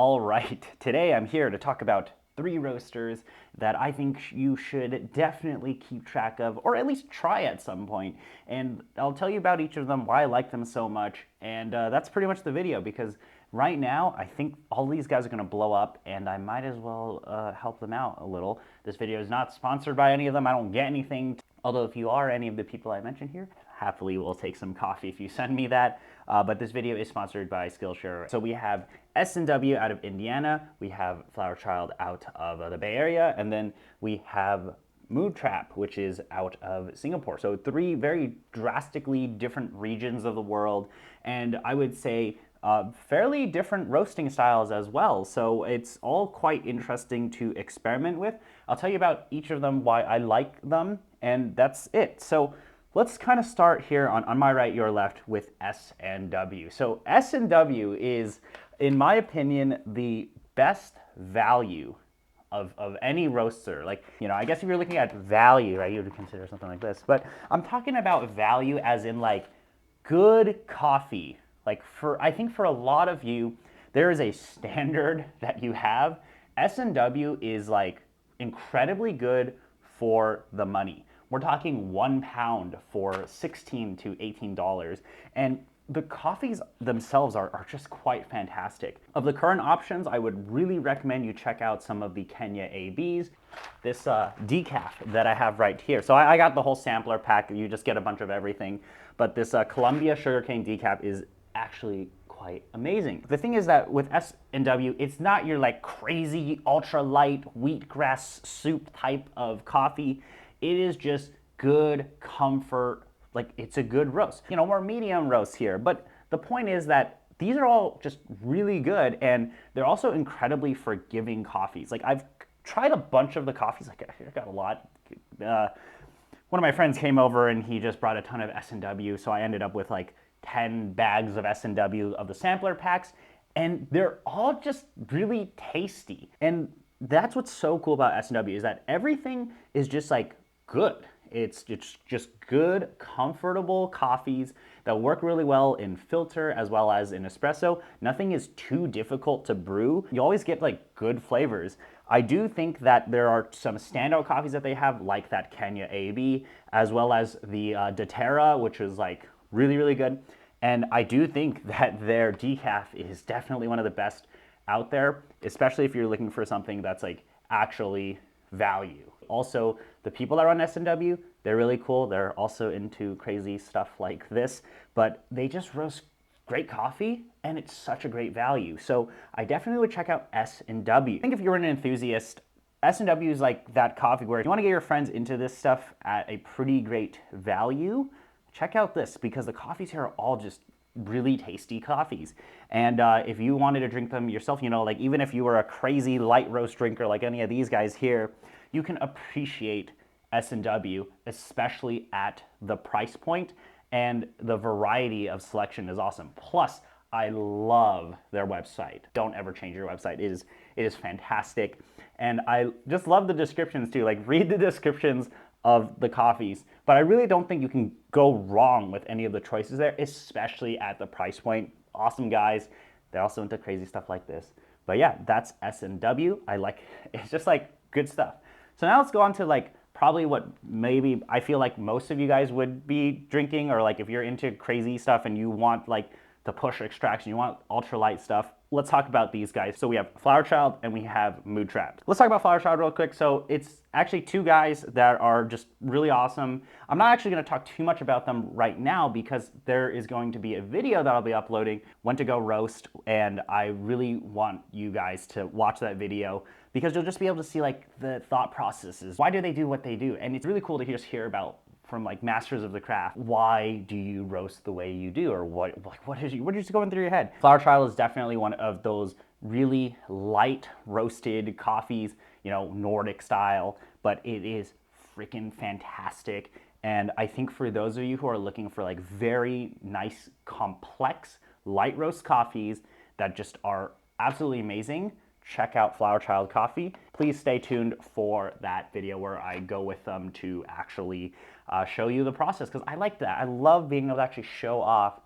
All right, today I'm here to talk about 3 roasters that I think you should definitely keep track of, or at least try at some point. And I'll tell you about each of them, why I like them so much, and that's pretty much the video, because right now I think all these guys are going to blow up, and I might as well help them out a little. This video is not sponsored by any of them. I don't get anything, although if you are any of the people I mentioned here, happily we'll take some coffee if you send me that. But this video is sponsored by Skillshare. So we have S+W out of Indiana, we have Flower Child out of the Bay Area, and then we have Moodtrap, which is out of Singapore. So 3 very drastically different regions of the world, and I would say fairly different roasting styles as well. So it's all quite interesting to experiment with. I'll tell you about each of them, why I like them, and that's it. So let's kind of start here on my right, your left, with S+W. So S+W is, in my opinion, the best value of any roaster. Like, I guess if you're looking at value, right, you would consider something like this. But I'm talking about value as in, like, good coffee. Like, I think for a lot of you, there is a standard that you have. S+W is, like, incredibly good for the money. We're talking £1 for $16 to $18. And the coffees themselves are just quite fantastic. Of the current options, I would really recommend you check out some of the Kenya ABs. This decaf that I have right here. So I got the whole sampler pack. You just get a bunch of everything. But this Columbia sugarcane decaf is actually quite amazing. The thing is that with S+W, it's not your like crazy ultra light wheatgrass soup type of coffee. It is just good comfort, like it's a good roast. More medium roast here, but the point is that these are all just really good, and they're also incredibly forgiving coffees. Like, I've tried a bunch of the coffees, like I got a lot. One of my friends came over and he just brought a ton of S+W, so I ended up with like 10 bags of S+W of the sampler packs, and they're all just really tasty. And that's what's so cool about S+W, is that everything is just like good. It's just good, comfortable coffees that work really well in filter as well as in espresso. Nothing is too difficult to brew. You always get like good flavors. I do think that there are some standout coffees that they have, like that Kenya AB, as well as the doTERRA, which is like really, really good. And I do think that their decaf is definitely one of the best out there, especially if you're looking for something that's like actually value. Also, the people that run S+W, they're really cool. They're also into crazy stuff like this, but they just roast great coffee, and it's such a great value. So I definitely would check out S+W. I think if you're an enthusiast, S+W is like that coffee where if you want to get your friends into this stuff at a pretty great value, check out this, because the coffees here are all just really tasty coffees. And if you wanted to drink them yourself, like even if you were a crazy light roast drinker like any of these guys here, you can appreciate S+W, especially at the price point, and the variety of selection is awesome. Plus, I love their website. Don't ever change your website. It is fantastic. And I just love the descriptions too. Like, read the descriptions of the coffees, but I really don't think you can go wrong with any of the choices there, especially at the price point. Awesome guys. They're also into crazy stuff like this. But yeah, that's S+W. It's just like good stuff. So now let's go on to like probably what maybe I feel like most of you guys would be drinking, or like if you're into crazy stuff and you want like the push extraction, you want ultralight stuff. Let's talk about these guys. So we have Flower Child and we have Moodtrap. Let's talk about Flower Child real quick. So it's actually 2 guys that are just really awesome. I'm not actually going to talk too much about them right now, because there is going to be a video that I'll be uploading, when to go roast, and I really want you guys to watch that video, because you'll just be able to see like the thought processes. Why do they do what they do? And it's really cool to just hear about from like masters of the craft. Why do you roast the way you do? Or what is going through your head? Flower Child is definitely one of those really light roasted coffees, Nordic style, but it is freaking fantastic. And I think for those of you who are looking for like very nice, complex, light roast coffees that just are absolutely amazing, check out Flower Child Coffee. Please stay tuned for that video where I go with them to actually show you the process, because I like that. I love being able to actually show off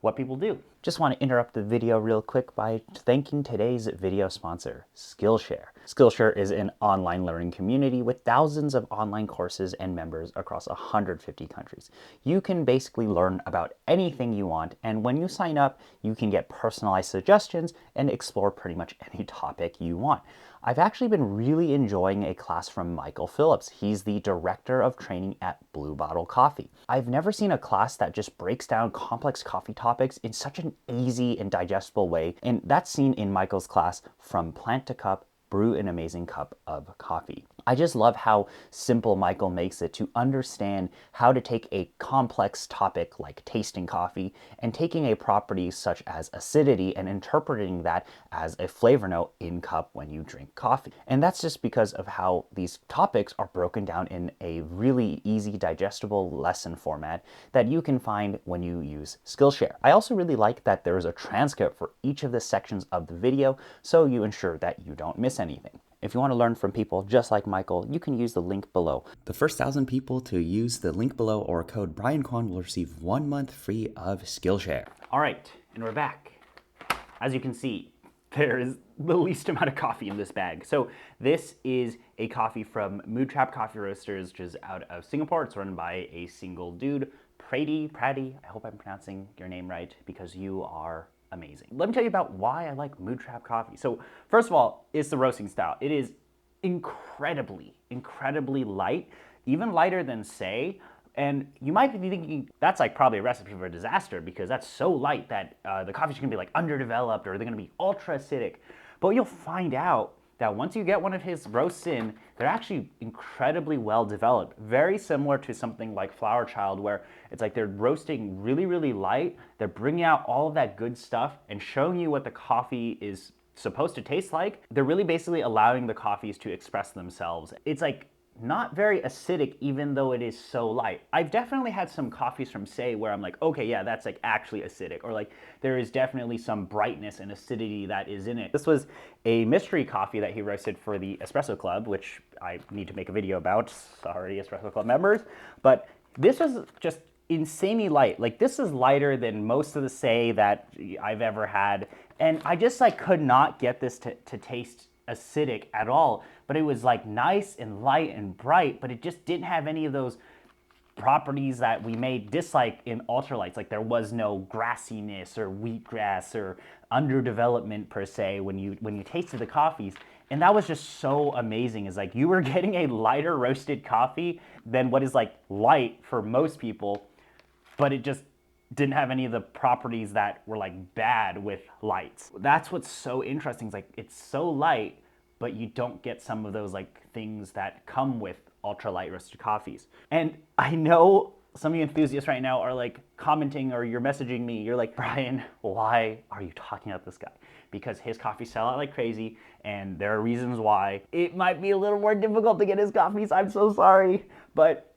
what people do. Just want to interrupt the video real quick by thanking today's video sponsor, Skillshare. Skillshare is an online learning community with thousands of online courses and members across 150 countries. You can basically learn about anything you want, and when you sign up, you can get personalized suggestions and explore pretty much any topic you want. I've actually been really enjoying a class from Michael Phillips. He's the director of training at Blue Bottle Coffee. I've never seen a class that just breaks down complex coffee topics in such an easy and digestible way, and that's seen in Michael's class, From Plant to Cup, Brew an Amazing Cup of Coffee. I just love how simple Michael makes it to understand how to take a complex topic like tasting coffee and taking a property such as acidity and interpreting that as a flavor note in cup when you drink coffee. And that's just because of how these topics are broken down in a really easy, digestible lesson format that you can find when you use Skillshare. I also really like that there is a transcript for each of the sections of the video, so you ensure that you don't miss anything. If you want to learn from people just like Michael, you can use the link below. The first 1,000 people to use the link below or code brianquanyt will receive 1 month free of Skillshare. All right, and we're back. As you can see, there is the least amount of coffee in this bag. So this is a coffee from Moodtrap Coffee Roasters, which is out of Singapore. It's run by a single dude, Prady. I hope I'm pronouncing your name right because you are amazing. Let me tell you about why I like Moodtrap coffee. So first of all, it's the roasting style. It is incredibly light, even lighter than Say. And you might be thinking that's like probably a recipe for a disaster because that's so light that the coffee's gonna be like underdeveloped or they're gonna be ultra acidic. But you'll find out that once you get one of his roasts in, they're actually incredibly well developed. Very similar to something like Flower Child, where it's like they're roasting really light, they're bringing out all of that good stuff and showing you what the coffee is supposed to taste like. They're really basically allowing the coffees to express themselves. It's like not very acidic even though it is so light. I've definitely had some coffees from Say where I'm like, okay, yeah, that's like actually acidic, or like there is definitely some brightness and acidity that is in it. This was a mystery coffee that he roasted for the Espresso Club, which I need to make a video about. Sorry, Espresso Club members. But this was just insanely light. Like this is lighter than most of the Say that I've ever had. And I just like could not get this to taste acidic at all, but it was like nice and light and bright, but it just didn't have any of those properties that we may dislike in ultralights. Like there was no grassiness or wheatgrass or underdevelopment per se when you tasted the coffees. And that was just so amazing. Is like you were getting a lighter roasted coffee than what is like light for most people, but it just didn't have any of the properties that were like bad with lights. That's what's so interesting. Is like it's so light, but you don't get some of those like things that come with ultra light roasted coffees. And I know some of you enthusiasts right now are like commenting or you're messaging me. You're like, Brian, why are you talking about this guy? Because his coffees sell out like crazy, and there are reasons why. It might be a little more difficult to get his coffees. I'm so sorry, but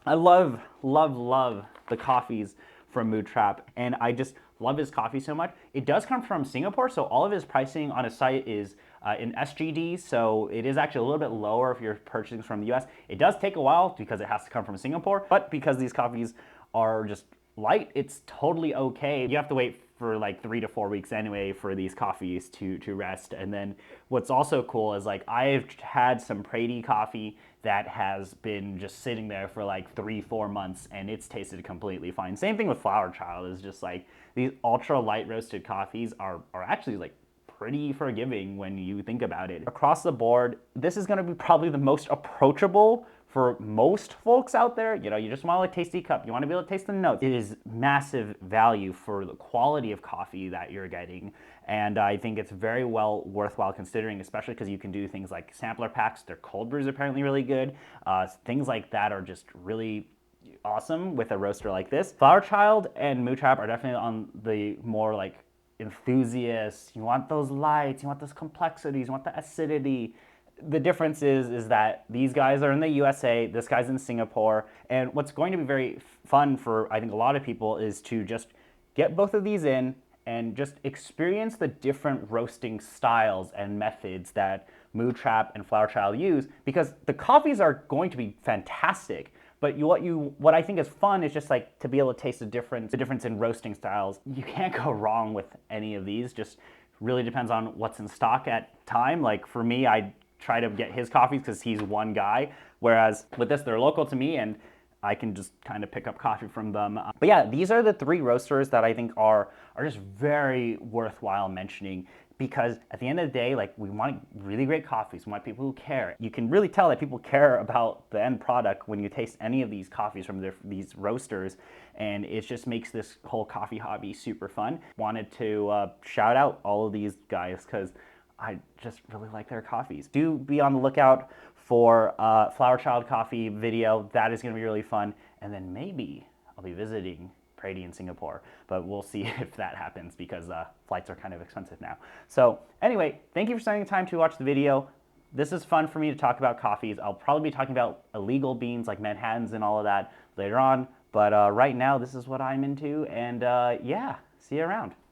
I love the coffees from Moodtrap, and I just love his coffee so much. It does come from Singapore, so all of his pricing on his site is in SGD, so it is actually a little bit lower if you're purchasing from the US. It does take a while because it has to come from Singapore, but because these coffees are just light, it's totally okay. You have to wait for like 3 to 4 weeks anyway for these coffees to rest. And then what's also cool is like I've had some Prady coffee that has been just sitting there for like 3-4 months and it's tasted completely fine. Same thing with Flower Child. Is just like these ultra light roasted coffees are actually like pretty forgiving when you think about it. Across the board, this is gonna be probably the most approachable for most folks out there. You know, you just want like tasty cup, you want to be able to taste the notes. It is massive value for the quality of coffee that you're getting, and I think it's very well worthwhile considering, especially because you can do things like sampler packs. Their cold brews are apparently really good. Things like that are just really awesome with a roaster like this. Flower Child and Moodtrap are definitely on the more like enthusiasts. You want those lights, you want those complexities, you want the acidity. The difference is that these guys are in the USA, this guy's in Singapore, and what's going to be very fun for, I think, a lot of people is to just get both of these in and just experience the different roasting styles and methods that Moodtrap and Flower Child use, because the coffees are going to be fantastic, But what I think is fun is just like to be able to taste the difference in roasting styles. You can't go wrong with any of these. Just really depends on what's in stock at time. Like for me, I try to get his coffees because he's one guy. Whereas with this, they're local to me and I can just kind of pick up coffee from them. But yeah, these are the 3 roasters that I think are just very worthwhile mentioning, because at the end of the day, like, we want really great coffees. We want people who care. You can really tell that people care about the end product when you taste any of these coffees from these roasters, and it just makes this whole coffee hobby super fun. Wanted to shout out all of these guys because I just really like their coffees. Do be on the lookout for Flower Child Coffee video. That is going to be really fun. And then maybe I'll be visiting Brady in Singapore, but we'll see if that happens because flights are kind of expensive now. So anyway, thank you for spending the time to watch the video. This is fun for me to talk about coffees. I'll probably be talking about illegal beans like Manhattans and all of that later on, but right now this is what I'm into, and yeah, see you around.